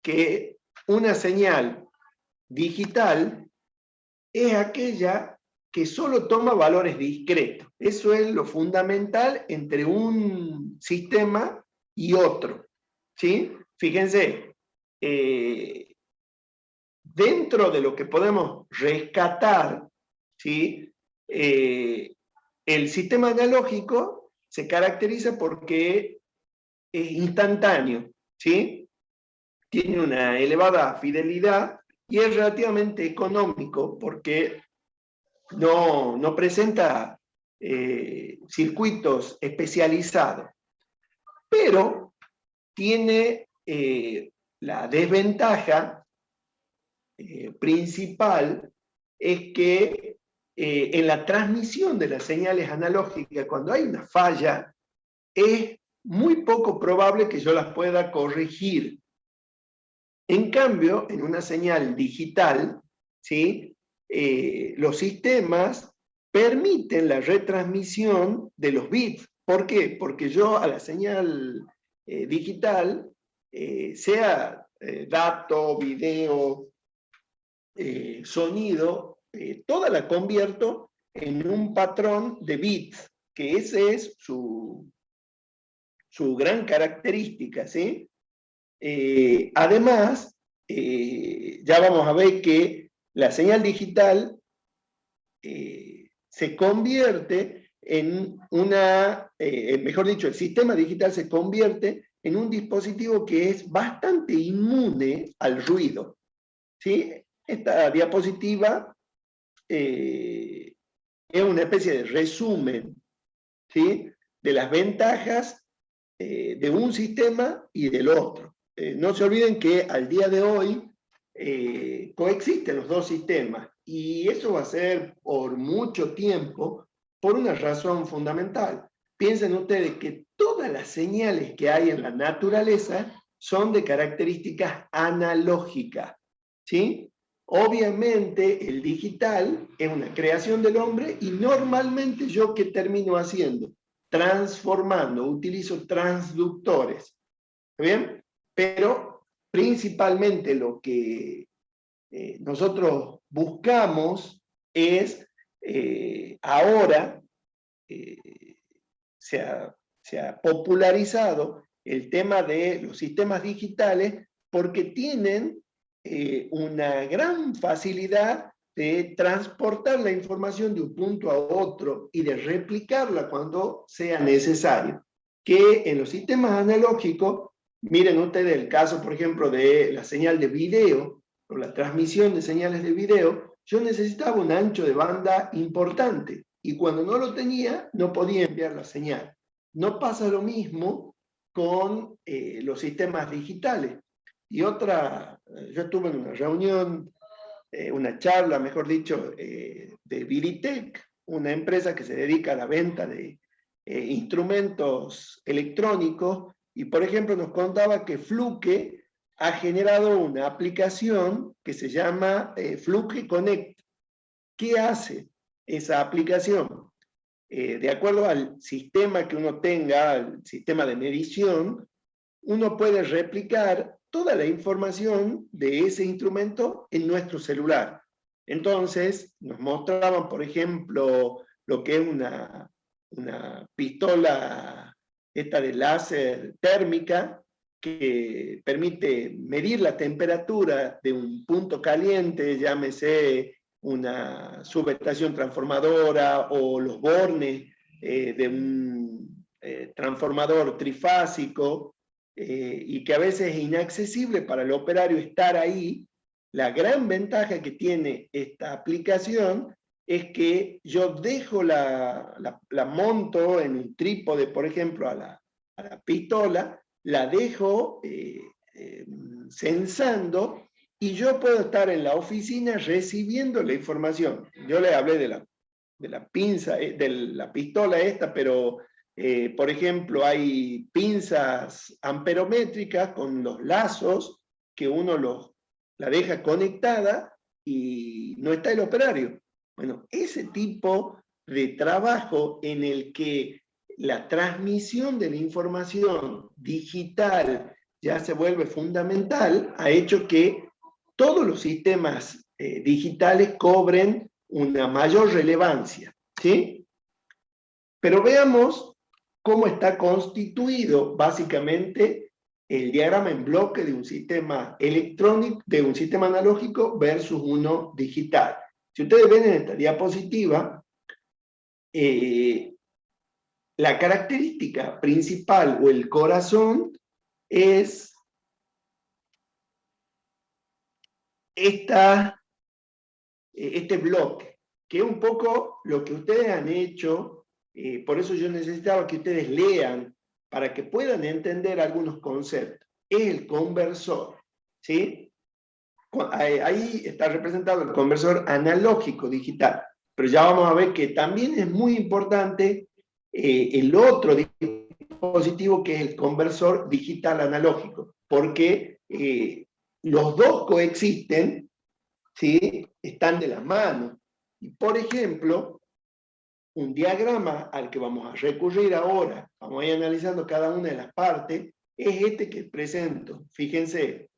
que una señal digital es aquella que solo toma valores discretos. Eso es lo fundamental entre un sistema y otro, ¿sí? Fíjense, dentro de lo que podemos rescatar, ¿sí? El sistema analógico se caracteriza porque es instantáneo, ¿sí? Tiene una elevada fidelidad y es relativamente económico porque no presenta circuitos especializados, pero tiene la desventaja principal es que en la transmisión de las señales analógicas, cuando hay una falla, es muy poco probable que yo las pueda corregir. En cambio, en una señal digital, ¿sí? Los sistemas permiten la retransmisión de los bits. ¿Por qué? Porque yo a la señal digital, sea dato, video, sonido, toda la convierto en un patrón de bits, que ese es su gran característica, ¿sí? Además, ya vamos a ver que la señal digital se convierte en mejor dicho, el sistema digital se convierte en un dispositivo que es bastante inmune al ruido, ¿sí? Esta diapositiva es una especie de resumen, ¿sí? De las ventajas de un sistema y del otro. No se olviden que al día de hoy coexisten los dos sistemas y eso va a ser por mucho tiempo por una razón fundamental. Piensen ustedes que todas las señales que hay en la naturaleza son de características analógicas, ¿sí? Obviamente el digital es una creación del hombre y normalmente yo ¿qué termino haciendo? Transformando, utilizo transductores, ¿está bien? Pero principalmente lo que nosotros buscamos es, ahora se ha popularizado el tema de los sistemas digitales porque tienen una gran facilidad de transportar la información de un punto a otro y de replicarla cuando sea necesario. Que en los sistemas analógicos, miren ustedes el caso, por ejemplo, de la señal de video o la transmisión de señales de video, yo necesitaba un ancho de banda importante y cuando no lo tenía, no podía enviar la señal. No pasa lo mismo con los sistemas digitales. Y otra, yo estuve en una reunión, una charla, mejor dicho, de Viritech, una empresa que se dedica a la venta de instrumentos electrónicos, y por ejemplo nos contaba que Fluke ha generado una aplicación que se llama Fluke Connect. ¿Qué hace esa aplicación? De acuerdo al sistema que uno tenga, al sistema de medición, uno puede replicar toda la información de ese instrumento en nuestro celular. Entonces, nos mostraban, por ejemplo, lo que es una pistola esta de láser térmica que permite medir la temperatura de un punto caliente, llámese una subestación transformadora o los bornes de un transformador trifásico, y que a veces es inaccesible para el operario estar ahí. La gran ventaja que tiene esta aplicación es que yo dejo la monto en un trípode, por ejemplo, a la pistola, la dejo sensando y yo puedo estar en la oficina recibiendo la información. Yo le hablé de la pinza, de la pistola esta, pero por ejemplo hay pinzas amperométricas con los lazos que uno la deja conectada y no está el operario. Bueno, ese tipo de trabajo en el que la transmisión de la información digital ya se vuelve fundamental, ha hecho que todos los sistemas digitales cobren una mayor relevancia, ¿sí? Pero veamos cómo está constituido básicamente el diagrama en bloque de un sistema electrónico, de un sistema analógico versus uno digital. Si ustedes ven en esta diapositiva, la característica principal o el corazón es este bloque, que es un poco lo que ustedes han hecho, por eso yo necesitaba que ustedes lean, para que puedan entender algunos conceptos. Es el conversor, ¿sí? Ahí está representado el conversor analógico digital, pero ya vamos a ver que también es muy importante el otro dispositivo, que es el conversor digital analógico, porque los dos coexisten, ¿sí? Están de la mano. Y por ejemplo, un diagrama al que vamos a recurrir ahora, vamos a ir analizando cada una de las partes, es este que presento. Fíjense,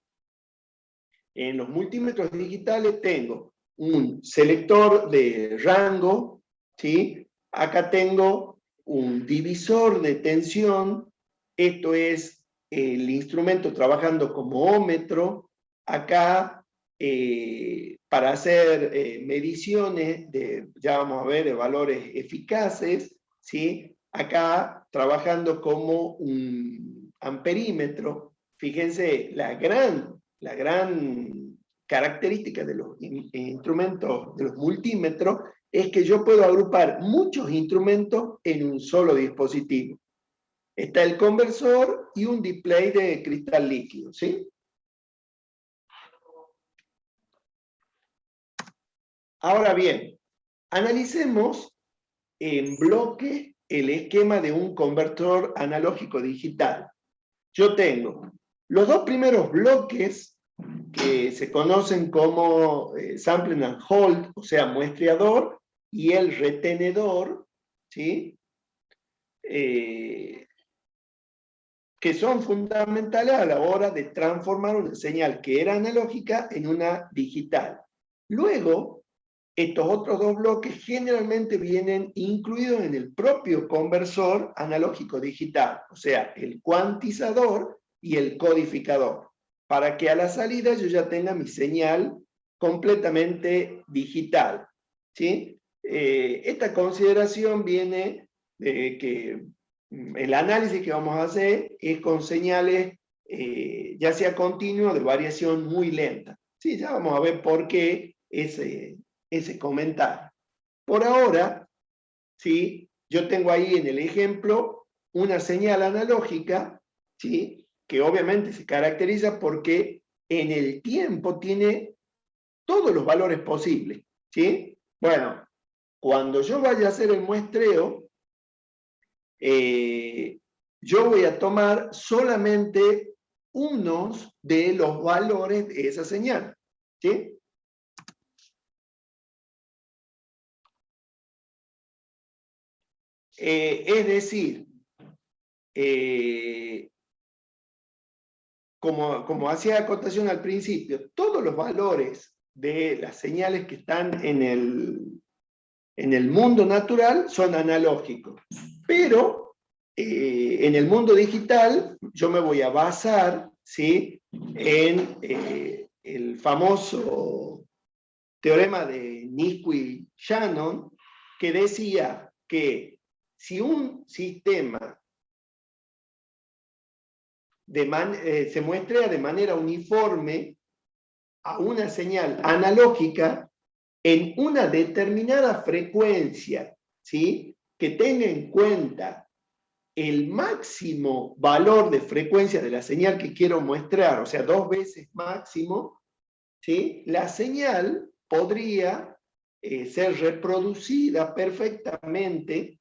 en los multímetros digitales tengo un selector de rango, ¿sí? Acá tengo un divisor de tensión, esto es el instrumento trabajando como ómetro. Acá, para hacer mediciones, ya vamos a ver, de valores eficaces, ¿sí? Acá, trabajando como un amperímetro. Fíjense la gran característica de los instrumentos, de los multímetros, es que yo puedo agrupar muchos instrumentos en un solo dispositivo. Está el conversor y un display de cristal líquido, ¿sí? Ahora bien, analicemos en bloque el esquema de un convertor analógico digital. Yo tengo los dos primeros bloques, que se conocen como sampling and hold, o sea, muestreador, y el retenedor, ¿sí? Que son fundamentales a la hora de transformar una señal que era analógica en una digital. Luego, estos otros dos bloques generalmente vienen incluidos en el propio conversor analógico digital, o sea, el cuantizador y el codificador, para que a la salida yo ya tenga mi señal completamente digital, ¿sí? Esta consideración viene de que el análisis que vamos a hacer es con señales ya sea continuo o de variación muy lenta. Sí, ya vamos a ver por qué ese comentario. Por ahora, ¿sí? Yo tengo ahí en el ejemplo una señal analógica, ¿sí? Que obviamente se caracteriza porque en el tiempo tiene todos los valores posibles, ¿sí? Bueno, cuando yo vaya a hacer el muestreo, yo voy a tomar solamente unos de los valores de esa señal, ¿sí? Es decir, como hacía acotación al principio, todos los valores de las señales que están en el mundo natural son analógicos, pero en el mundo digital yo me voy a basar, ¿sí? En el famoso teorema de Nisquith-Shannon, que decía que si un sistema se muestra de manera uniforme a una señal analógica en una determinada frecuencia, ¿sí? Que tenga en cuenta el máximo valor de frecuencia de la señal que quiero muestrar, o sea, 2 veces máximo, ¿sí? La señal podría ser reproducida perfectamente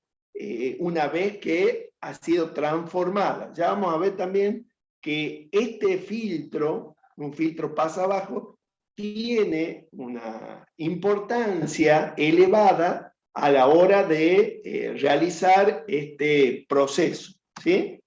una vez que ha sido transformada. Ya vamos a ver también que este filtro, un filtro pasa abajo, tiene una importancia elevada a la hora de realizar este proceso, ¿sí?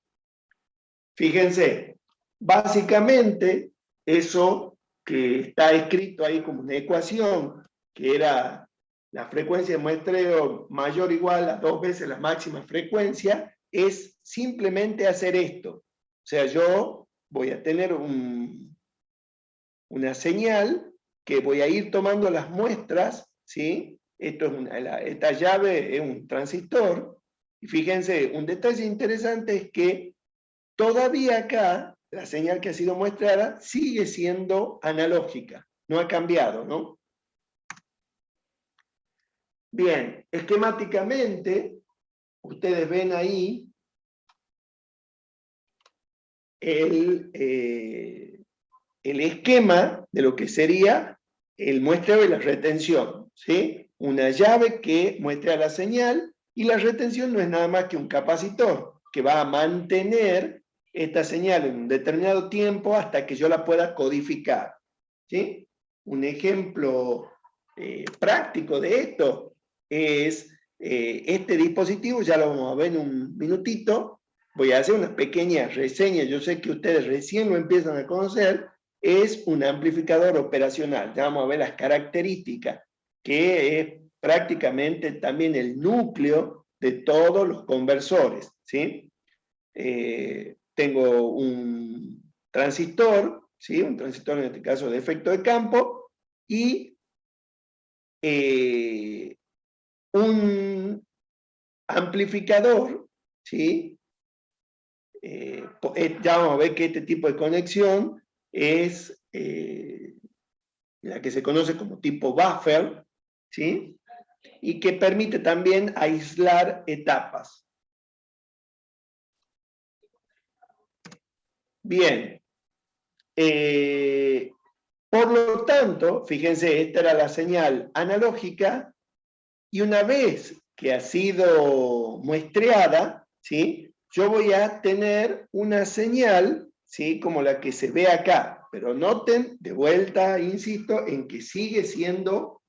Fíjense, Básicamente, eso que está escrito ahí como una ecuación, que era la frecuencia de muestreo mayor o igual a 2 veces la máxima frecuencia, es simplemente hacer esto. O sea, yo voy a tener una señal que voy a ir tomando las muestras, ¿sí? Esto es esta llave es un transistor, y fíjense, un detalle interesante es que todavía acá, la señal que ha sido muestrada sigue siendo analógica, no ha cambiado, ¿no? Bien, esquemáticamente, ustedes ven ahí el esquema de lo que sería el muestreo y la retención, ¿sí? Una llave que muestra la señal, y la retención no es nada más que un capacitor que va a mantener esta señal en un determinado tiempo hasta que yo la pueda codificar, ¿sí? Un ejemplo práctico de esto es este dispositivo, ya lo vamos a ver en un minutito. Voy a hacer una pequeña reseña, yo sé que ustedes recién lo empiezan a conocer. Es un amplificador operacional. Ya vamos a ver las características, que es prácticamente también el núcleo de todos los conversores, ¿sí? Tengo un transistor, ¿sí? Un transistor en este caso de efecto de campo, y un amplificador, ¿sí? Ya vamos a ver que este tipo de conexión es la que se conoce como tipo buffer, ¿sí? Y que permite también aislar etapas. Bien. Por lo tanto, fíjense, esta era la señal analógica, y una vez que ha sido muestreada, ¿sí? Yo voy a tener una señal, ¿sí? Como la que se ve acá, pero noten, de vuelta, insisto, en que sigue siendo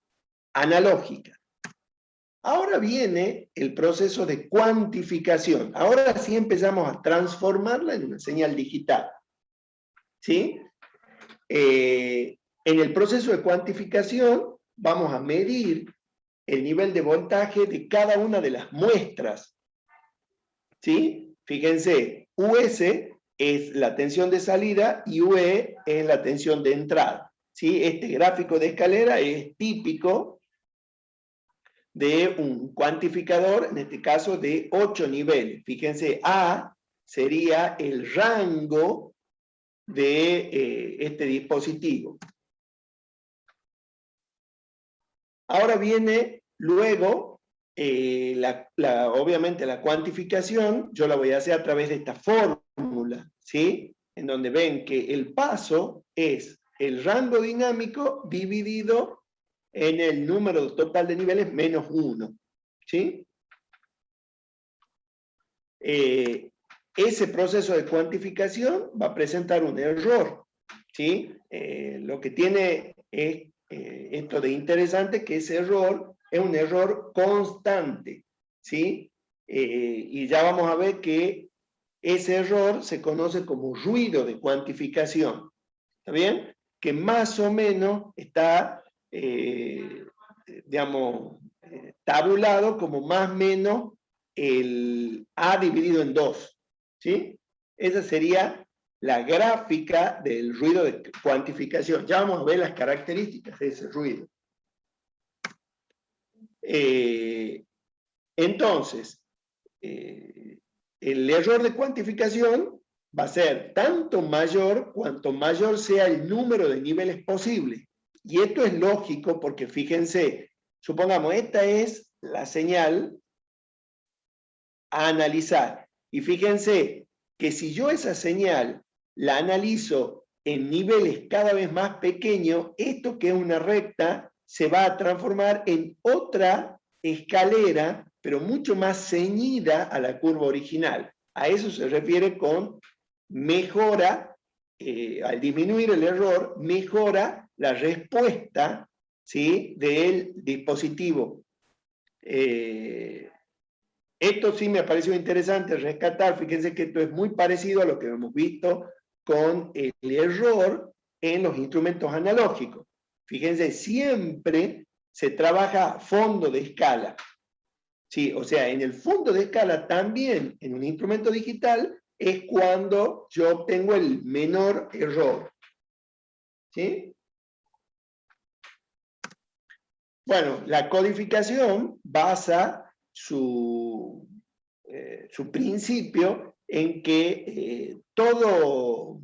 analógica. Ahora viene el proceso de cuantificación. Ahora sí empezamos a transformarla en una señal digital, ¿sí? En el proceso de cuantificación vamos a medir el nivel de voltaje de cada una de las muestras, ¿sí? Fíjense, US es la tensión de salida y UE es la tensión de entrada, ¿sí? Este gráfico de escalera es típico de un cuantificador, en este caso de 8 niveles. Fíjense, A sería el rango de este dispositivo. Ahora viene luego, obviamente la cuantificación, yo la voy a hacer a través de esta fórmula, ¿sí? En donde ven que el paso es el rango dinámico dividido en el número total de niveles menos 1, ¿sí? Ese proceso de cuantificación va a presentar un error, ¿sí? Lo que tiene es esto de interesante, que ese error es un error constante, ¿sí? Y ya vamos a ver que ese error se conoce como ruido de cuantificación, ¿está bien? Que más o menos está, digamos, tabulado como más o menos el A dividido en 2, ¿sí? Esa sería la gráfica del ruido de cuantificación. Ya vamos a ver las características de ese ruido. Entonces, el error de cuantificación va a ser tanto mayor cuanto mayor sea el número de niveles posibles. Y esto es lógico porque fíjense, supongamos, esta es la señal a analizar. Y fíjense que si yo esa señal la analizo en niveles cada vez más pequeños, esto que es una recta se va a transformar en otra escalera, pero mucho más ceñida a la curva original. A eso se refiere con mejora, al disminuir el error, mejora la respuesta, ¿sí?, del dispositivo. Esto sí me pareció interesante rescatar. Fíjense que esto es muy parecido a lo que hemos visto con el error en los instrumentos analógicos. Fíjense, siempre se trabaja a fondo de escala. Sí, o sea, en el fondo de escala también en un instrumento digital es cuando yo obtengo el menor error. ¿Sí? Bueno, la codificación basa su principio en que todo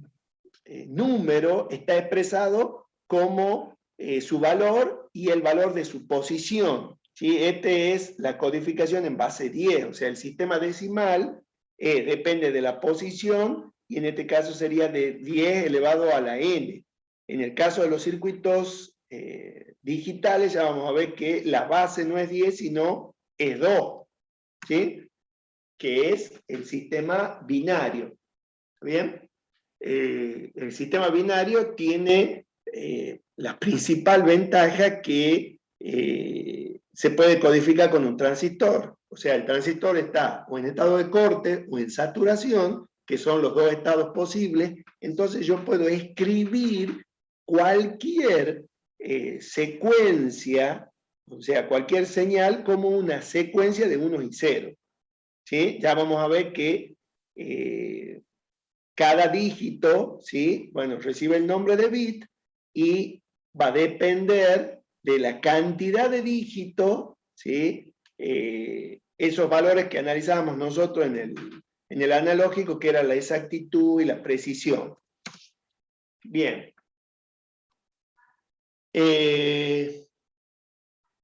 número está expresado como su valor y el valor de su posición. ¿Sí? Este es la codificación en base 10, o sea, el sistema decimal depende de la posición y en este caso sería de 10 elevado a la n. En el caso de los circuitos digitales ya vamos a ver que la base no es 10 sino es 2, ¿sí? Que es el sistema binario. ¿Bien? El sistema binario tiene la principal ventaja que se puede codificar con un transistor. O sea, el transistor está o en estado de corte o en saturación, que son los dos estados posibles. Entonces yo puedo escribir cualquier secuencia, o sea, cualquier señal como una secuencia de unos y ceros. ¿Sí? Ya vamos a ver que cada dígito, ¿sí? Bueno, recibe el nombre de bit y va a depender de la cantidad de dígitos, ¿sí? Esos valores que analizábamos nosotros en el analógico, que era la exactitud y la precisión. Bien.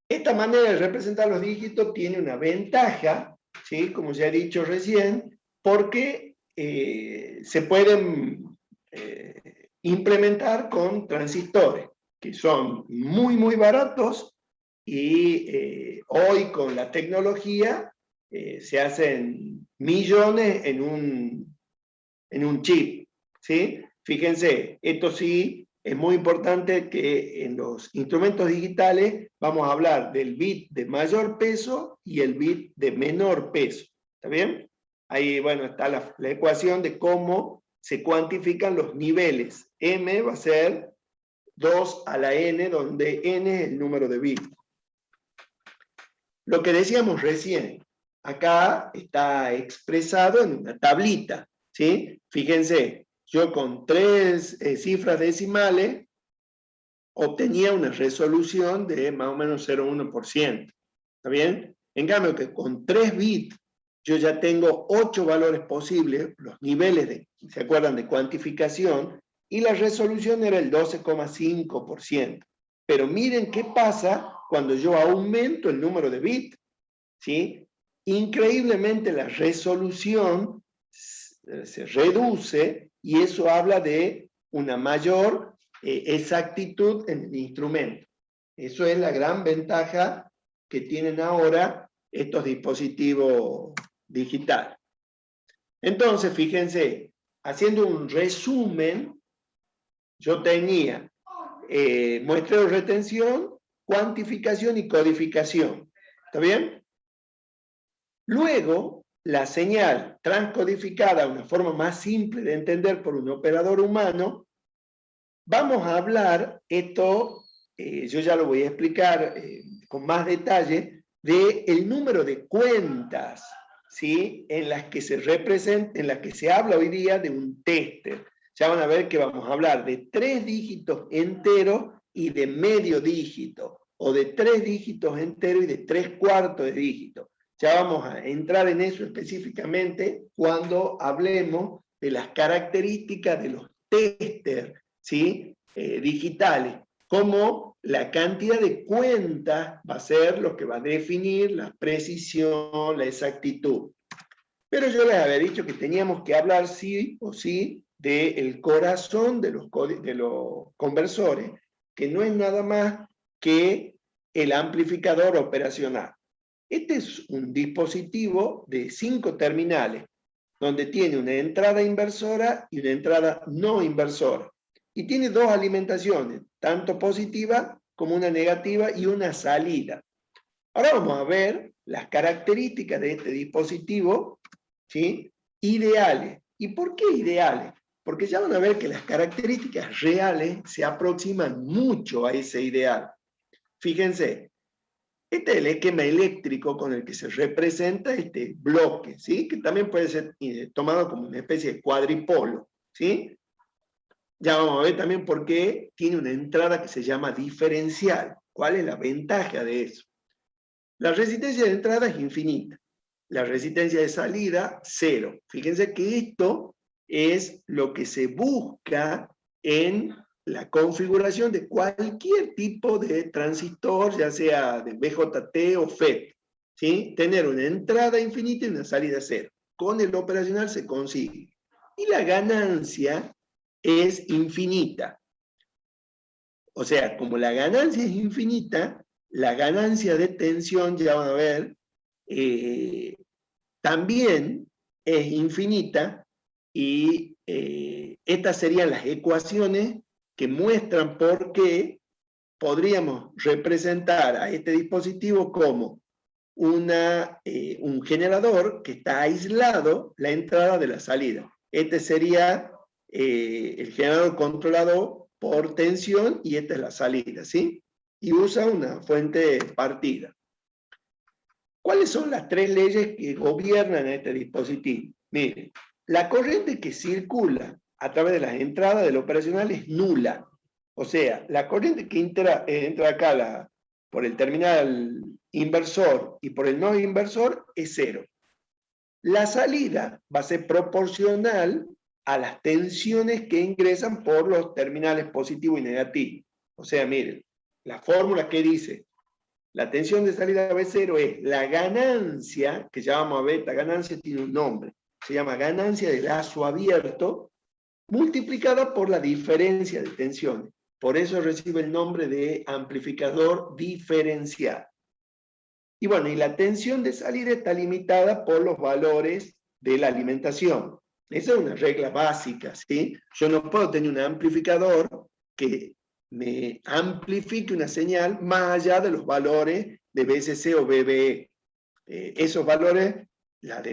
Esta manera de representar los dígitos tiene una ventaja, ¿sí? Como ya he dicho recién, porque se pueden implementar con transistores, que son muy, muy baratos y hoy con la tecnología se hacen millones en un chip, ¿sí? Fíjense, esto sí es muy importante que en los instrumentos digitales vamos a hablar del bit de mayor peso y el bit de menor peso. ¿Está bien? Ahí, bueno, está la ecuación de cómo se cuantifican los niveles. M va a ser 2 a la n, donde n es el número de bits. Lo que decíamos recién, acá está expresado en una tablita, ¿sí? Fíjense, yo con 3 cifras decimales obtenía una resolución de más o menos 0,1%. ¿Está bien? En cambio que con 3 bits yo ya tengo 8 valores posibles, los niveles ¿se acuerdan? De cuantificación, y la resolución era el 12,5%. Pero miren qué pasa cuando yo aumento el número de bits, ¿sí? Increíblemente la resolución se reduce y eso habla de una mayor exactitud en el instrumento. Eso es la gran ventaja que tienen ahora estos dispositivos digitales. Entonces, fíjense, haciendo un resumen, yo tenía muestreo, retención, cuantificación y codificación. ¿Está bien? Luego, la señal transcodificada, una forma más simple de entender por un operador humano, vamos a hablar, esto yo ya lo voy a explicar con más detalle, del número de cuentas, ¿sí? En las que se habla hoy día de un tester. Ya van a ver que vamos a hablar de 3 dígitos enteros y de medio dígito, o de 3 dígitos enteros y de 3/4 de dígito. Ya vamos a entrar en eso específicamente cuando hablemos de las características de los testers, ¿sí? Digitales, como la cantidad de cuentas va a ser lo que va a definir la precisión, la exactitud. Pero yo les había dicho que teníamos que hablar sí o sí del corazón de los conversores, que no es nada más que el amplificador operacional. Este es un dispositivo de 5 terminales, donde tiene una entrada inversora y una entrada no inversora. Y tiene 2 alimentaciones, tanto positiva como una negativa y una salida. Ahora vamos a ver las características de este dispositivo, ¿sí? Ideales. ¿Y por qué ideales? porque ya van a ver que las características reales se aproximan mucho a ese ideal. Fíjense, este es el esquema eléctrico con el que se representa este bloque, ¿sí? Que también puede ser tomado como una especie de cuadripolo, ¿sí? Ya vamos a ver también por qué tiene una entrada que se llama diferencial. ¿Cuál es la ventaja de eso? La resistencia de entrada es infinita. La resistencia de salida, cero. Fíjense que esto es lo que se busca en la configuración de cualquier tipo de transistor, ya sea de BJT o FET. ¿Sí? Tener una entrada infinita y una salida cero. Con el operacional se consigue. Y la ganancia es infinita. O sea, como la ganancia es infinita, la ganancia de tensión, ya van a ver, también es infinita, y estas serían las ecuaciones que muestran por qué podríamos representar a este dispositivo como un generador que está aislado la entrada de la salida. Este sería el generador controlado por tensión y esta es la salida, ¿sí? Y usa una fuente partida. ¿Cuáles son las tres leyes que gobiernan este dispositivo? Miren, la corriente que circula a través de las entradas del operacional es nula. O sea, la corriente que entra acá por el terminal inversor y por el no inversor es cero. La salida va a ser proporcional a las tensiones que ingresan por los terminales positivo y negativo. O sea, miren, la fórmula que dice la tensión de salida B0 es la ganancia, que llamamos a beta, ganancia tiene un nombre, se llama ganancia de lazo abierto, multiplicada por la diferencia de tensiones. Por eso recibe el nombre de amplificador diferencial. Y bueno, y la tensión de salida está limitada por los valores de la alimentación. Esa es una regla básica, ¿sí? Yo no puedo tener un amplificador que me amplifique una señal más allá de los valores de BSC o BBE. Esos valores, la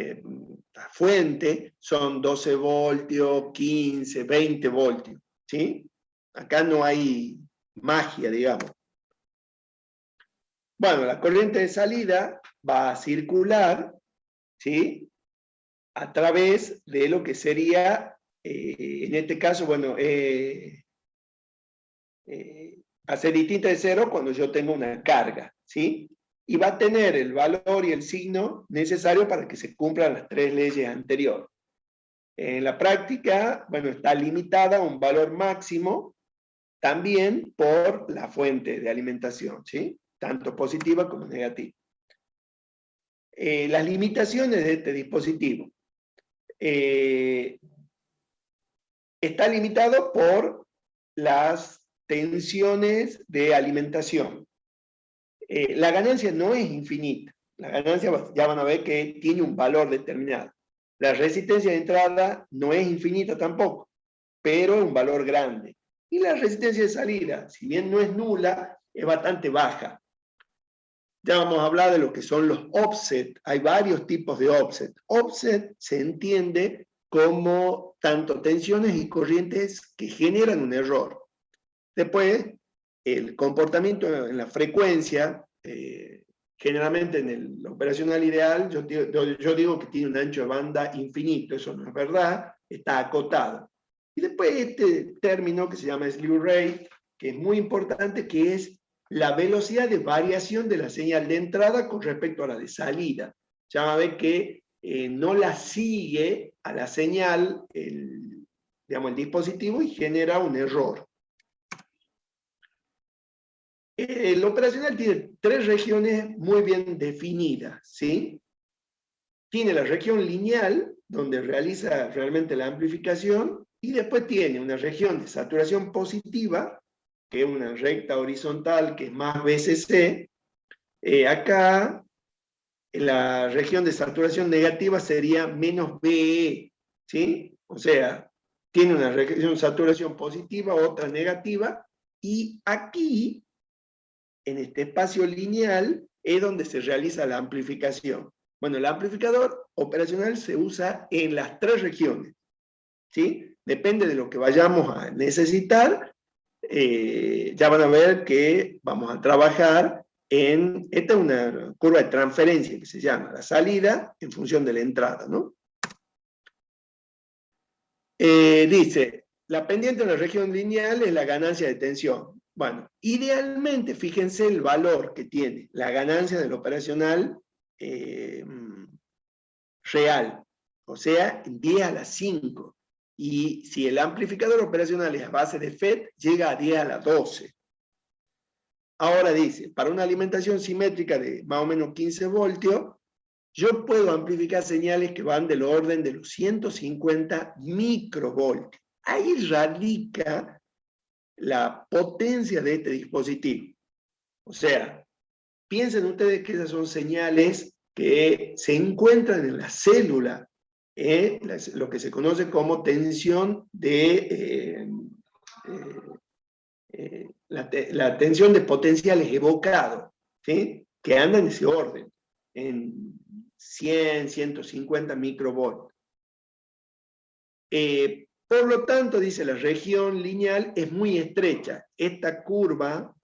fuente, son 12 voltios, 15, 20 voltios, ¿sí? Acá no hay magia, digamos. Bueno, la corriente de salida va a circular, ¿sí? A través de lo que sería, en este caso, bueno, hacer distinta de cero cuando yo tengo una carga, ¿sí? Y va a tener el valor y el signo necesario para que se cumplan las tres leyes anteriores. En la práctica, bueno, está limitada a un valor máximo también por la fuente de alimentación, ¿sí? Tanto positiva como negativa. Las limitaciones de este dispositivo. Está limitado por las tensiones de alimentación. La ganancia no es infinita. La ganancia ya van a ver que tiene un valor determinado. La resistencia de entrada no es infinita tampoco, pero es un valor grande. Y la resistencia de salida, si bien no es nula, es bastante baja. Ya vamos a hablar de lo que son los offset. Hay varios tipos de offset. Offset se entiende como tanto tensiones y corrientes que generan un error. Después, el comportamiento en la frecuencia, generalmente en el operacional ideal, yo digo que tiene un ancho de banda infinito. Eso no es verdad, está acotado. Y después este término que se llama slew rate, que es muy importante, que es la velocidad de variación de la señal de entrada con respecto a la de salida. Ya va a ver que no la sigue a la señal el dispositivo y genera un error. El operacional tiene tres regiones muy bien definidas, ¿sí? Tiene la región lineal, donde realiza realmente la amplificación, y después tiene una región de saturación positiva, que es una recta horizontal que es más BCC. Acá, la región de saturación negativa sería menos BE, ¿sí? O sea, tiene una región de saturación positiva, otra negativa, y aquí, en este espacio lineal, es donde se realiza la amplificación. Bueno, el amplificador operacional se usa en las tres regiones, ¿sí? Depende de lo que vayamos a necesitar, ya van a ver que vamos a trabajar en, esta es una curva de transferencia que se llama la salida en función de la entrada, ¿no? Dice, la pendiente en la región lineal es la ganancia de tensión. Bueno, idealmente, fíjense el valor que tiene la ganancia del operacional real, o sea, 10 a la 5. Y si el amplificador operacional es a base de FET, llega a 10 a la 12. Ahora dice, para una alimentación simétrica de más o menos 15 voltios, yo puedo amplificar señales que van del orden de los 150 microvoltios. Ahí radica la potencia de este dispositivo. O sea, piensen ustedes que esas son señales que se encuentran en la célula, lo que se conoce como tensión de la tensión de potenciales evocados, ¿sí? Que anda en ese orden, en 100, 150 microvolts. Por lo tanto, dice, la región lineal es muy estrecha. Esta curva,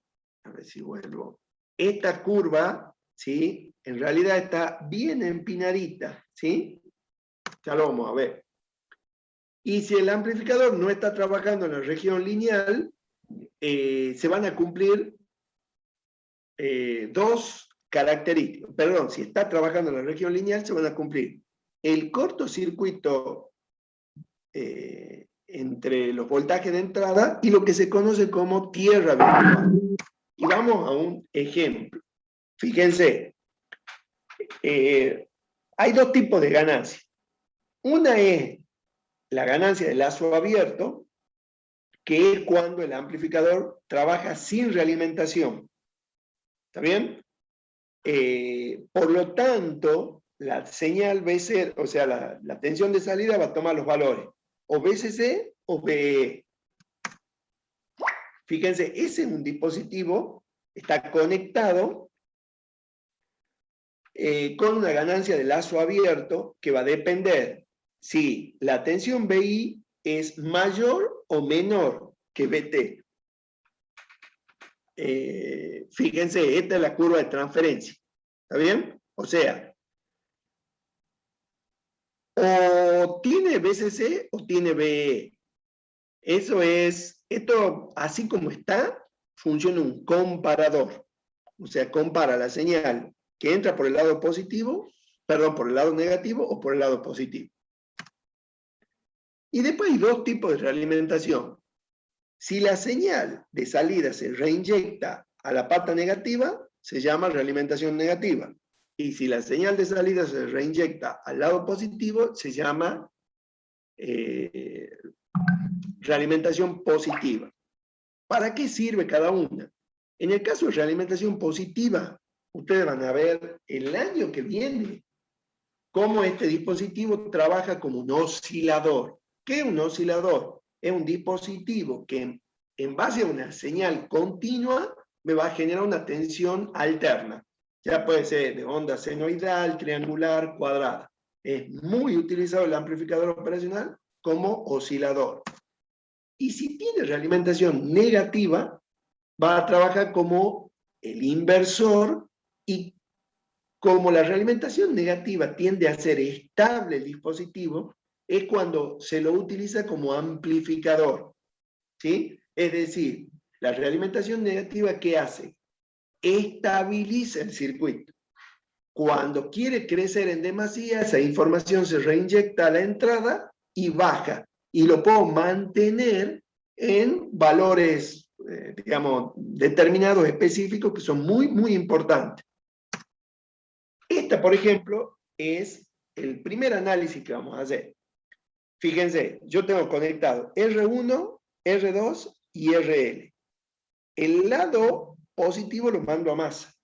a ver si vuelvo, esta curva, ¿sí? En realidad está bien empinadita, ¿sí? Ya lo vamos a ver. Y si el amplificador no está trabajando en la región lineal, se van a cumplir dos características. Perdón, si está trabajando en la región lineal, se van a cumplir el cortocircuito entre los voltajes de entrada y lo que se conoce como tierra virtual. Y vamos a un ejemplo. Fíjense, hay dos tipos de ganancias. Una es la ganancia de lazo abierto, que es cuando el amplificador trabaja sin realimentación. ¿Está bien? Por lo tanto, la señal BC, o sea, la tensión de salida va a tomar los valores, o BCC o BE. Fíjense, ese es un dispositivo, está conectado con una ganancia de lazo abierto que va a depender si la tensión BI es mayor o menor que BT. Fíjense, esta es la curva de transferencia. ¿Está bien? O sea, o tiene BCC o tiene BE. Eso es, esto así como está, funciona un comparador. O sea, compara la señal que entra por el lado positivo, perdón, por el lado negativo o por el lado positivo. Y después hay dos tipos de realimentación. Si la señal de salida se reinyecta a la pata negativa, se llama realimentación negativa. Y si la señal de salida se reinyecta al lado positivo, se llama realimentación positiva. ¿Para qué sirve cada una? En el caso de realimentación positiva, ustedes van a ver el año que viene cómo este dispositivo trabaja como un oscilador. ¿Qué es un oscilador? Es un dispositivo que en base a una señal continua me va a generar una tensión alterna. Ya puede ser de onda senoidal, triangular, cuadrada. Es muy utilizado el amplificador operacional como oscilador. Y si tiene realimentación negativa, va a trabajar como el inversor, y como la realimentación negativa tiende a ser estable el dispositivo, es cuando se lo utiliza como amplificador, ¿sí? Es decir, la realimentación negativa, ¿qué hace? Estabiliza el circuito. Cuando quiere crecer en demasía, esa información se reinyecta a la entrada y baja. Y lo puedo mantener en valores, digamos, determinados, específicos, que son muy, muy importantes. Esta, por ejemplo, es el primer análisis que vamos a hacer. Fíjense, yo tengo conectado R1, R2 y RL. El lado positivo lo mando a masa.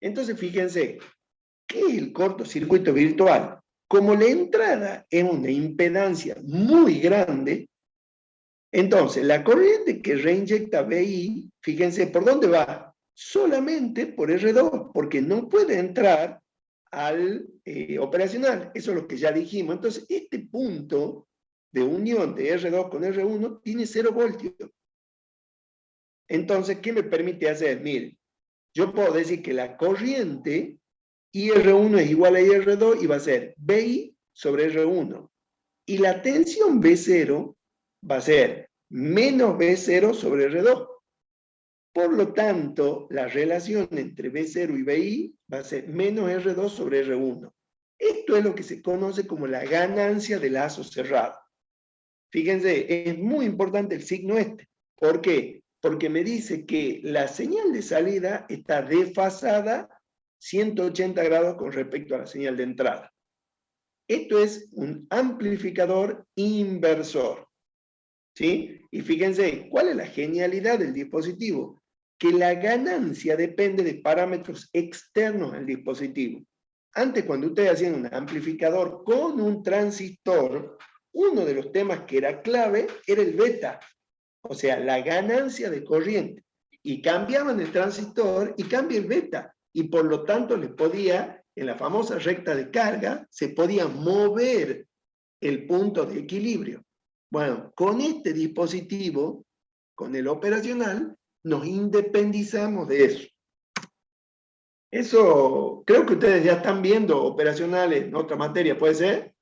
Entonces, fíjense, ¿qué es el cortocircuito virtual? Como la entrada es una impedancia muy grande, entonces la corriente que reinyecta BI, fíjense, ¿por dónde va? Solamente por R2, porque no puede entrar al operacional. Eso es lo que ya dijimos. Entonces, este punto de unión de R2 con R1 tiene 0 voltios. Entonces, ¿qué me permite hacer? Miren, yo puedo decir que la corriente IR1 es igual a IR2 y va a ser BI sobre R1. Y la tensión B0 va a ser menos B0 sobre R2. Por lo tanto, la relación entre B0 y BI va a ser menos R2 sobre R1. Esto es lo que se conoce como la ganancia de lazo cerrado. Fíjense, es muy importante el signo este. ¿Por qué? Porque me dice que la señal de salida está desfasada 180 grados con respecto a la señal de entrada. Esto es un amplificador inversor. ¿Sí? Y fíjense, ¿cuál es la genialidad del dispositivo? Que la ganancia depende de parámetros externos al dispositivo. Antes, cuando ustedes hacían un amplificador con un transistor, uno de los temas que era clave era el beta, o sea, la ganancia de corriente. Y cambiaban el transistor y cambia el beta. Y por lo tanto les podía, en la famosa recta de carga, se podía mover el punto de equilibrio. Bueno, con este dispositivo, con el operacional, nos independizamos de eso. Eso, creo que ustedes ya están viendo operacionales en otra materia, ¿puede ser?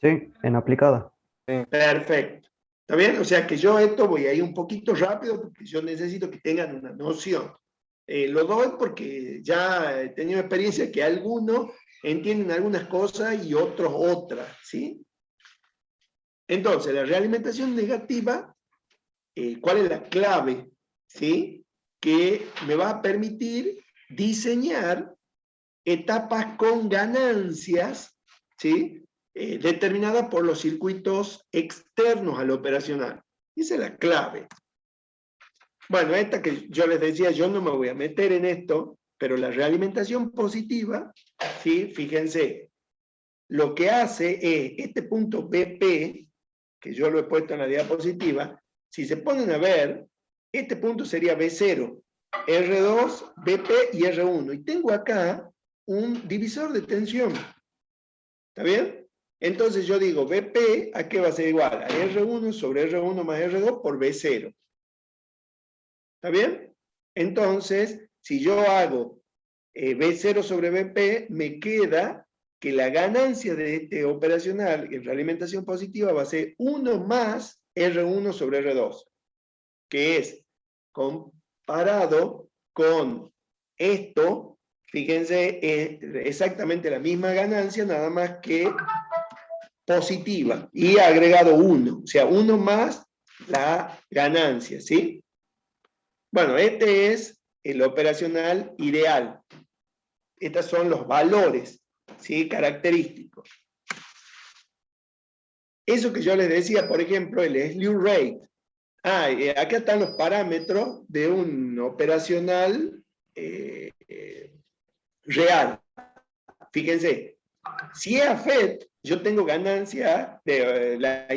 Sí, en aplicada. Sí. Perfecto. ¿Está bien? O sea que yo esto voy a ir un poquito rápido porque yo necesito que tengan una noción. Lo doy porque ya he tenido experiencia que algunos entienden algunas cosas y otros otras, ¿sí? Entonces, la realimentación negativa, ¿cuál es la clave? ¿Sí? Que me va a permitir diseñar etapas con ganancias, ¿sí? Determinadas por los circuitos externos al operacional. Esa es la clave. Bueno, esta que yo les decía, yo no me voy a meter en esto, pero la realimentación positiva, ¿sí? Fíjense, lo que hace es, este punto BP, que yo lo he puesto en la diapositiva, si se ponen a ver, este punto sería B0, R2, BP y R1. Y tengo acá un divisor de tensión. ¿Está bien? Entonces yo digo, BP, ¿a qué va a ser igual? A R1 sobre R1 más R2 por B0. ¿Está bien? Entonces, si yo hago B0 sobre BP, me queda que la ganancia de este operacional en realimentación positiva va a ser 1 más R1 sobre R2, que es comparado con esto, fíjense, es exactamente la misma ganancia, nada más que positiva, y agregado 1, o sea, 1 más la ganancia, ¿sí? Bueno, este es el operacional ideal. Estos son los valores, ¿sí? Característicos. Eso que yo les decía, por ejemplo, el slew rate. Acá están los parámetros de un operacional real. Fíjense, si es AFET, yo tengo ganancia de la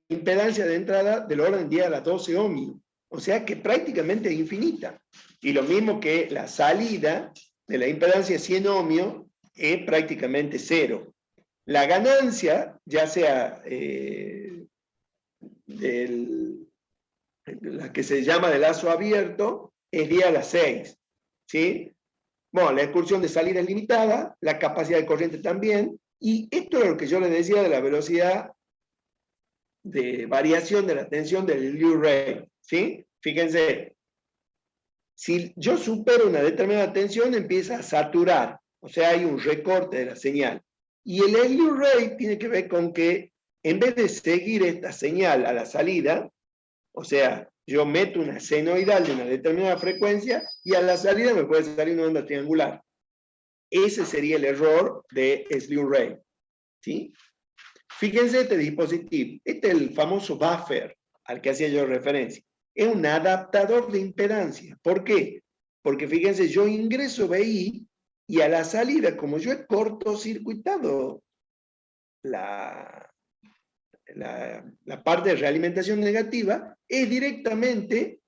impedancia de entrada del orden 10 a la 12 ohmios. O sea que prácticamente es infinita. Y lo mismo que la salida de la impedancia 100 ohmios es prácticamente cero. La ganancia, ya sea la que se llama de lazo abierto, es 10 a la 6. ¿Sí? Bueno, la excursión de salida es limitada, la capacidad de corriente también, y esto es lo que yo les decía de la velocidad de variación de la tensión del slew rate, ¿sí? Fíjense, si yo supero una determinada tensión, empieza a saturar, o sea, hay un recorte de la señal. Y el slew rate tiene que ver con que, en vez de seguir esta señal a la salida, o sea, yo meto una senoidal de una determinada frecuencia y a la salida me puede salir una onda triangular. Ese sería el error de slew rate, ¿sí? Fíjense este dispositivo. Este es el famoso buffer al que hacía yo referencia. Es un adaptador de impedancia. ¿Por qué? Porque fíjense, yo ingreso BI y a la salida, como yo he cortocircuitado la parte de realimentación negativa, es directamente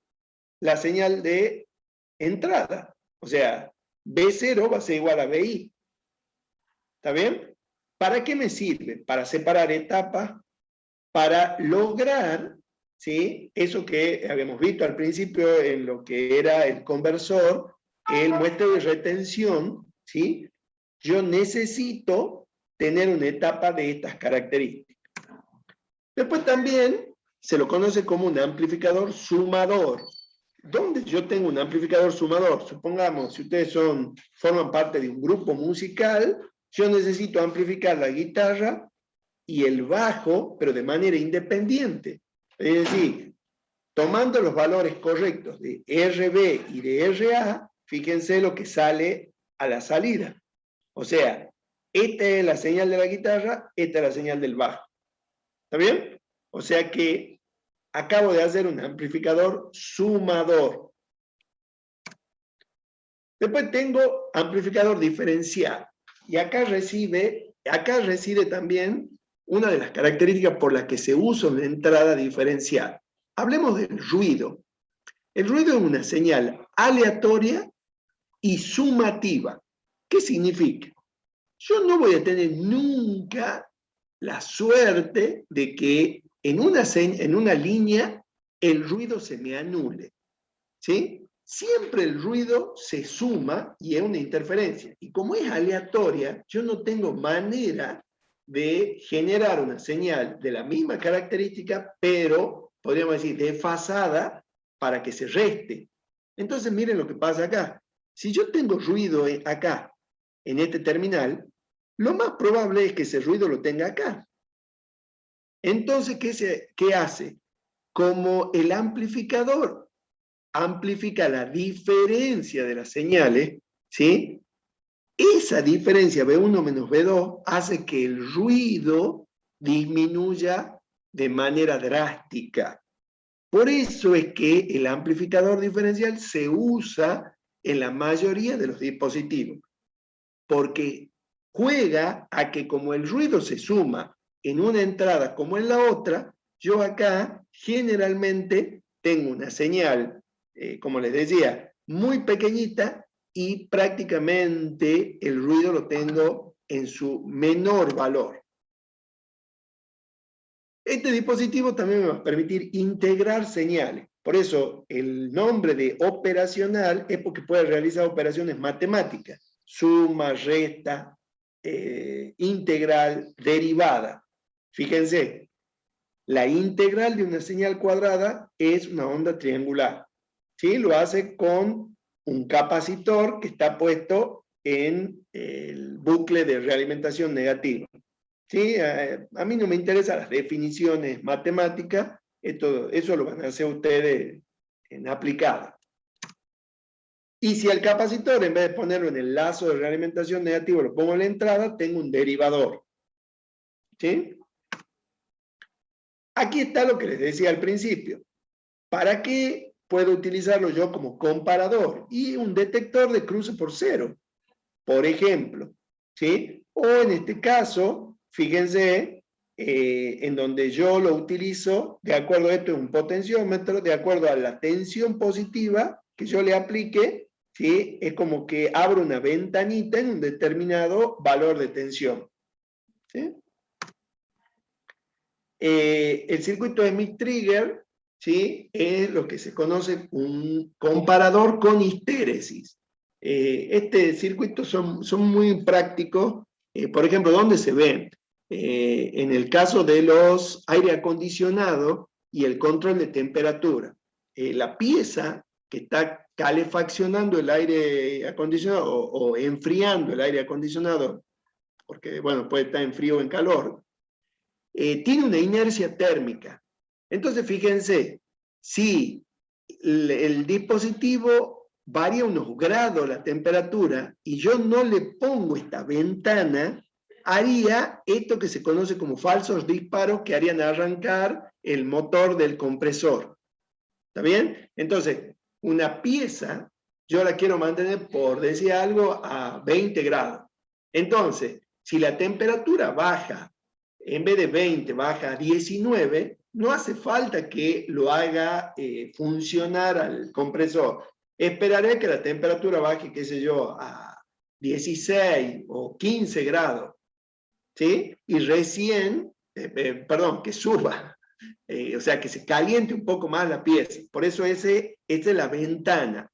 la señal de entrada. O sea, B0 va a ser igual a BI. ¿Está bien? ¿Para qué me sirve? Para separar etapas para lograr, ¿sí?, eso que habíamos visto al principio en lo que era el conversor, el muestreo de retención, ¿sí? Yo necesito tener una etapa de estas características. Después también se lo conoce como un amplificador sumador. ¿Dónde yo tengo un amplificador sumador? Supongamos, si ustedes forman parte de un grupo musical, yo necesito amplificar la guitarra y el bajo, pero de manera independiente. Es decir, tomando los valores correctos de RB y de RA, fíjense lo que sale a la salida. O sea, esta es la señal de la guitarra, esta es la señal del bajo. ¿Está bien? O sea que acabo de hacer un amplificador sumador. Después tengo amplificador diferencial. Y acá reside también una de las características por las que se usa una entrada diferencial. Hablemos del ruido. El ruido es una señal aleatoria y sumativa. ¿Qué significa? Yo no voy a tener nunca la suerte de que en una línea el ruido se me anule, ¿sí? Siempre el ruido se suma y es una interferencia. Y como es aleatoria, yo no tengo manera de generar una señal de la misma característica, pero podríamos decir desfasada para que se reste. Entonces miren lo que pasa acá. Si yo tengo ruido acá, en este terminal, lo más probable es que ese ruido lo tenga acá. Entonces, ¿qué hace? Como el amplificador amplifica la diferencia de las señales, ¿sí? Esa diferencia B1 menos B2 hace que el ruido disminuya de manera drástica. Por eso es que el amplificador diferencial se usa en la mayoría de los dispositivos, porque juega a que como el ruido se suma en una entrada como en la otra, yo acá generalmente tengo una señal, como les decía, muy pequeñita y prácticamente el ruido lo tengo en su menor valor. Este dispositivo también me va a permitir integrar señales. Por eso el nombre de operacional es porque puede realizar operaciones matemáticas. Suma, resta, integral, derivada. Fíjense, la integral de una señal cuadrada es una onda triangular. ¿Sí? Lo hace con un capacitor que está puesto en el bucle de realimentación negativa. ¿Sí? A mí no me interesan las definiciones matemáticas, eso lo van a hacer ustedes en aplicada. Y si el capacitor, en vez de ponerlo en el lazo de realimentación negativo, lo pongo en la entrada, tengo un derivador. ¿Sí? Aquí está lo que les decía al principio. ¿Para qué puedo utilizarlo yo como comparador? Y un detector de cruce por cero, por ejemplo. ¿Sí? O en este caso, fíjense, en donde yo lo utilizo, de acuerdo a esto es un potenciómetro, de acuerdo a la tensión positiva que yo le aplique, ¿sí? Es como que abro una ventanita en un determinado valor de tensión. ¿Sí? El circuito de Smith-Trigger, ¿sí?, es lo que se conoce un comparador con histéresis. Este circuito son muy prácticos. Por ejemplo, ¿dónde se ven? En el caso de los aire acondicionado y el control de temperatura. La pieza que está calefaccionando el aire acondicionado o enfriando el aire acondicionado, porque, bueno, puede estar en frío o en calor, tiene una inercia térmica. Entonces, fíjense, si el dispositivo varía unos grados la temperatura y yo no le pongo esta ventana, haría esto que se conoce como falsos disparos que harían arrancar el motor del compresor. ¿Está bien? Entonces, una pieza, yo la quiero mantener, por decir algo, a 20 grados. Entonces, si la temperatura baja, en vez de 20, baja a 19, no hace falta que lo haga funcionar al compresor. Esperaré que la temperatura baje, qué sé yo, a 16 o 15 grados. ¿Sí? Y recién perdón, que suba. O sea, que se caliente un poco más la pieza. Por eso esa es la ventana.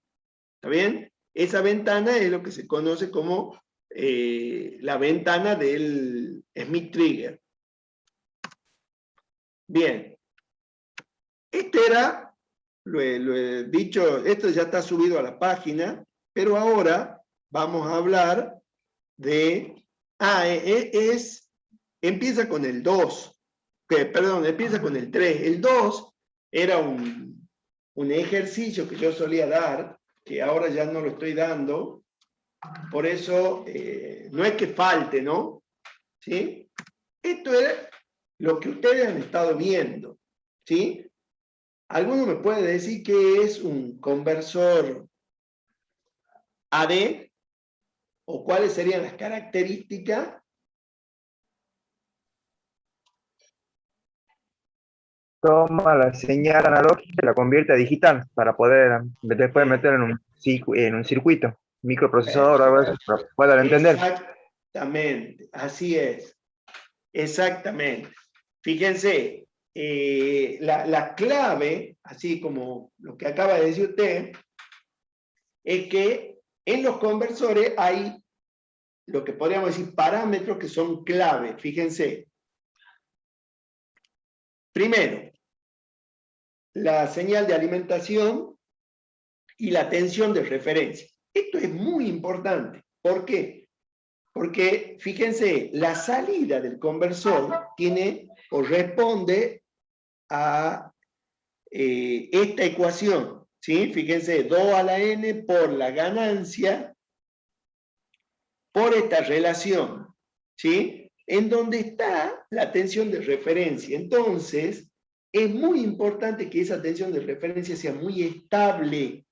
¿Está bien? Esa ventana es lo que se conoce como la ventana del Smith Trigger. Bien. Este era, lo he dicho, esto ya está subido a la página, pero ahora vamos a hablar de... empieza con el 2. Perdón, empieza con el 3. El 2 era un ejercicio que yo solía dar, que ahora ya no lo estoy dando. Por eso, no es que falte, ¿no? ¿Sí? Esto es lo que ustedes han estado viendo. ¿Sí? ¿Alguno me puede decir qué es un conversor AD? ¿O cuáles serían las características? Toma la señal analógica y la convierte a digital para poder después meterla en un circuito, microprocesador o algo así, para poder entender. Exactamente, así es. Exactamente. Fíjense, la clave, así como lo que acaba de decir usted, es que en los conversores hay lo que podríamos decir parámetros que son clave. Fíjense. Primero, la señal de alimentación y la tensión de referencia. Esto es muy importante. ¿Por qué? Porque, fíjense, la salida del conversor corresponde a esta ecuación, ¿sí? Fíjense, 2 a la n por la ganancia por esta relación, ¿sí? En donde está la tensión de referencia. Entonces, es muy importante que esa tensión de referencia sea muy estable.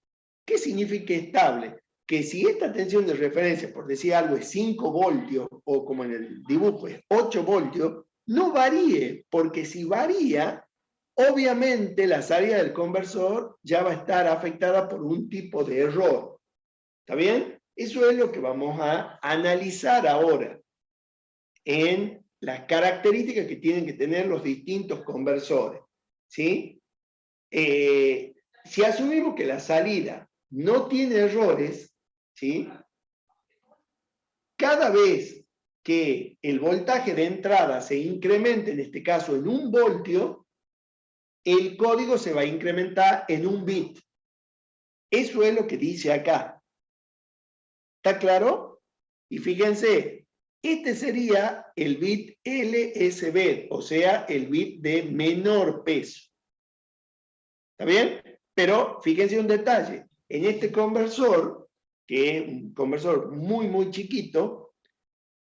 ¿Qué significa estable? Que si esta tensión de referencia, por decir algo, es 5 voltios, o como en el dibujo es 8 voltios, no varíe, porque si varía, obviamente la salida del conversor ya va a estar afectada por un tipo de error. ¿Está bien? Eso es lo que vamos a analizar ahora en las características que tienen que tener los distintos conversores. ¿Sí? Si asumimos que la salida no tiene errores, ¿sí? Cada vez que el voltaje de entrada se incremente, en este caso en 1 voltio, el código se va a incrementar en 1 bit. Eso es lo que dice acá. ¿Está claro? Y fíjense, este sería el bit LSB, o sea, el bit de menor peso. ¿Está bien? Pero fíjense un detalle. En este conversor, que es un conversor muy, muy chiquito,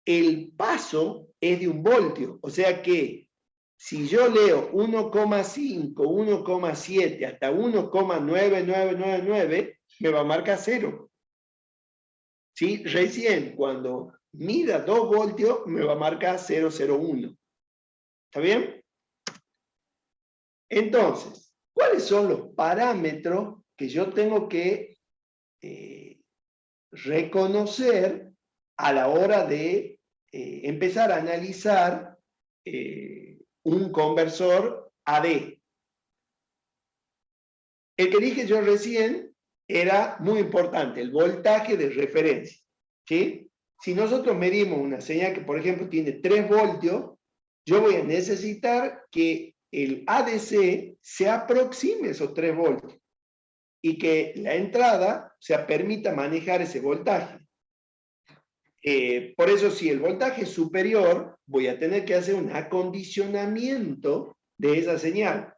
el paso es de 1 voltio. O sea que si yo leo 1,5, 1,7 hasta 1,9999, me va a marcar 0. ¿Sí? Recién cuando mida 2 voltios, me va a marcar 001. ¿Está bien? Entonces, ¿cuáles son los parámetros que yo tengo que reconocer a la hora de empezar a analizar un conversor AD? El que dije yo recién era muy importante, el voltaje de referencia. ¿Sí? Si nosotros medimos una señal que, por ejemplo, tiene 3 voltios, yo voy a necesitar que el ADC se aproxime a esos 3 voltios y que la entrada, permita manejar ese voltaje. Por eso, si el voltaje es superior, voy a tener que hacer un acondicionamiento de esa señal.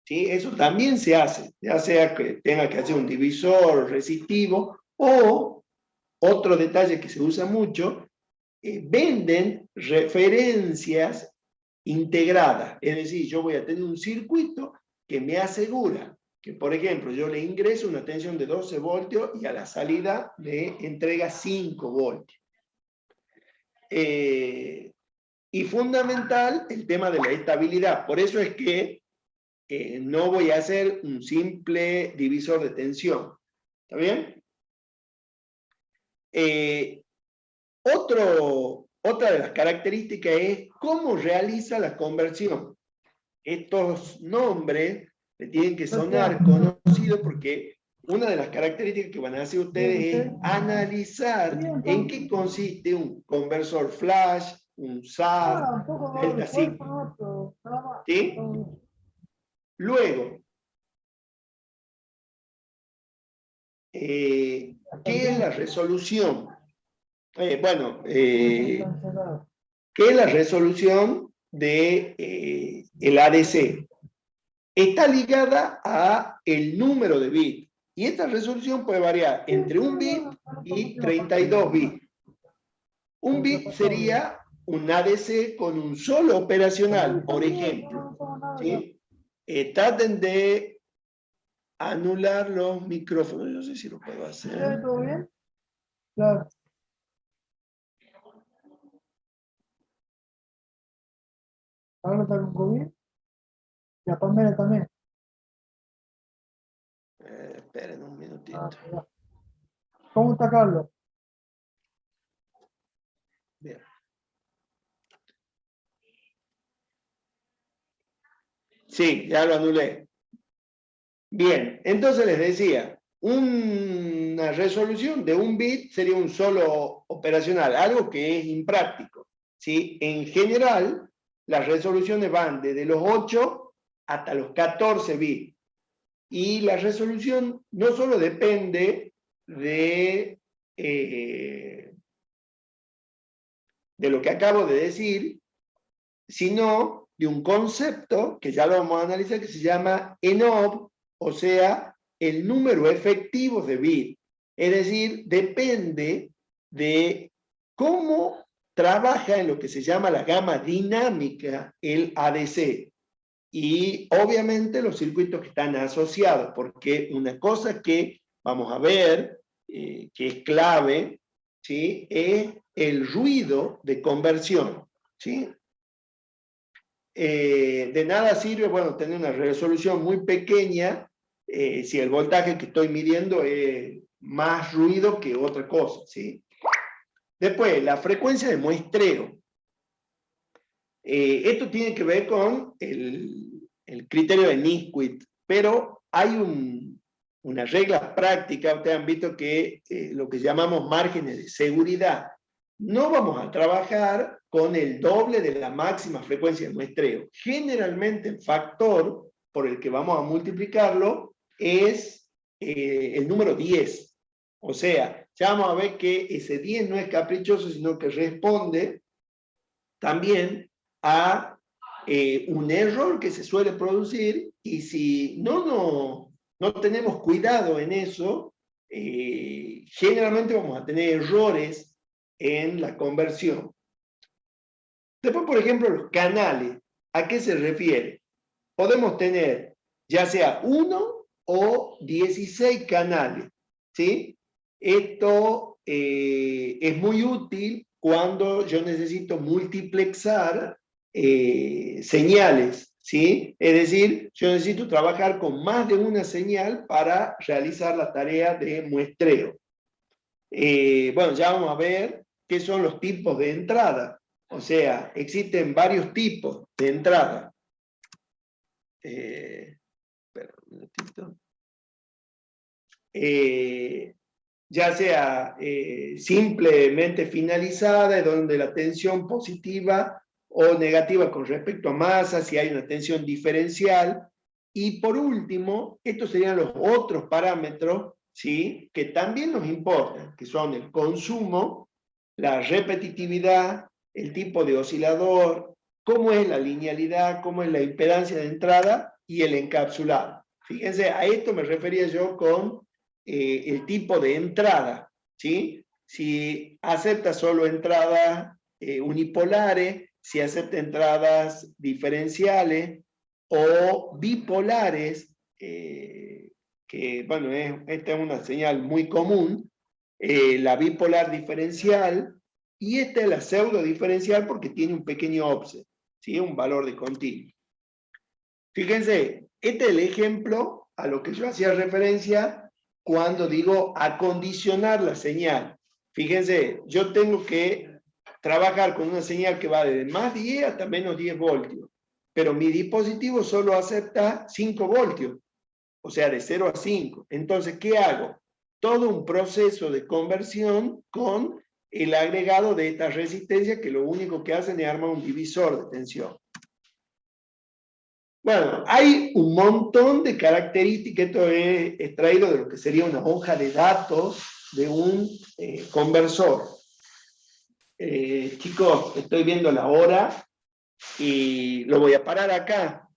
¿Sí? Eso también se hace, ya sea que tenga que hacer un divisor resistivo o, otro detalle que se usa mucho, venden referencias integradas. Es decir, yo voy a tener un circuito que me asegura que, por ejemplo, yo le ingreso una tensión de 12 voltios y a la salida me entrega 5 voltios. Y fundamental el tema de la estabilidad. Por eso es que no voy a hacer un simple divisor de tensión. ¿Está bien? otra de las características es cómo realiza la conversión. Estos nombres le tienen que sonar conocidos porque una de las características que van a hacer ustedes es analizar en qué consiste un conversor flash, un SAR, delta sigma. ¿Sí? Luego, ¿qué es la resolución? ¿Qué es la resolución de el ADC? Está ligada a el número de bits. Y esta resolución puede variar entre 1 bit y 32 bits. Un bit sería un ADC con un solo operacional, por ejemplo. ¿Sí? Traten de anular los micrófonos. No sé si lo puedo hacer. ¿Todo bien? Claro. ¿Ahora está con COVID? La Pamela también. Esperen un minutito. Ah, ¿cómo está Carlos? Bien. Sí, ya lo anulé. Bien, entonces les decía, una resolución de 1 bit sería un solo operacional, algo que es impráctico. ¿Sí? En general, las resoluciones van desde los 8 hasta los 14 bits. Y la resolución no solo depende de lo que acabo de decir, sino de un concepto que ya lo vamos a analizar que se llama ENOB, o sea, el número efectivo de bits. Es decir, depende de cómo trabaja en lo que se llama la gama dinámica el ADC. Y obviamente los circuitos que están asociados, porque una cosa que vamos a ver, que es clave, ¿sí? Es el ruido de conversión. ¿Sí? De nada sirve, bueno, tener una resolución muy pequeña si el voltaje que estoy midiendo es más ruido que otra cosa, ¿sí? Después, la frecuencia de muestreo. Esto tiene que ver con el criterio de Nisquith, pero hay una regla práctica. Ustedes han visto que lo que llamamos márgenes de seguridad. No vamos a trabajar con el doble de la máxima frecuencia de muestreo. Generalmente el factor por el que vamos a multiplicarlo es el número 10. O sea, ya vamos a ver que ese 10 no es caprichoso, sino que responde también a un error que se suele producir, y si no tenemos cuidado en eso, generalmente vamos a tener errores en la conversión. Después, por ejemplo, los canales. ¿A qué se refiere? Podemos tener ya sea 1 o 16 canales, ¿sí? Esto es muy útil cuando yo necesito multiplexar señales, ¿sí? Es decir, yo necesito trabajar con más de una señal para realizar la tarea de muestreo. Bueno, ya vamos a ver qué son los tipos de entrada. O sea, existen varios tipos de entrada. Espera un minutito. Ya sea simplemente finalizada, donde la tensión positiva o negativa con respecto a masa, si hay una tensión diferencial. Y por último, estos serían los otros parámetros, ¿sí? Que también nos importan, que son el consumo, la repetitividad, el tipo de oscilador, cómo es la linealidad, cómo es la impedancia de entrada y el encapsulado. Fíjense, a esto me refería yo con el tipo de entrada, ¿sí? Si acepta solo entradas unipolares, si acepta entradas diferenciales o bipolares, que bueno, esta es una señal muy común, la bipolar diferencial, y esta es la pseudo diferencial porque tiene un pequeño offset, ¿sí? Un valor de continuo. Fíjense, este es el ejemplo a lo que yo hacía referencia cuando digo acondicionar la señal. Fíjense, yo tengo que trabajar con una señal que va desde más 10 hasta menos 10 voltios. Pero mi dispositivo solo acepta 5 voltios. O sea, de 0 a 5. Entonces, ¿qué hago? Todo un proceso de conversión con el agregado de estas resistencias que lo único que hacen es armar un divisor de tensión. Bueno, hay un montón de características. Esto es extraído de lo que sería una hoja de datos de un conversor. Chicos, estoy viendo la hora y lo voy a parar acá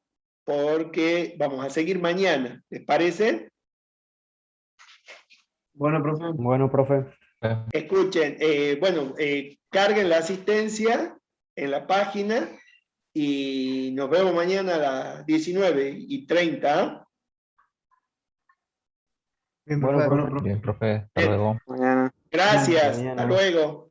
porque vamos a seguir mañana. ¿Les parece? Bueno, profe. Bueno, profe. Escuchen, carguen la asistencia en la página y nos vemos mañana a las 19:30. Bien, Bueno, profe. profe. Bien, profe, hasta Bien. luego. Mañana. Gracias, Mañana. hasta luego.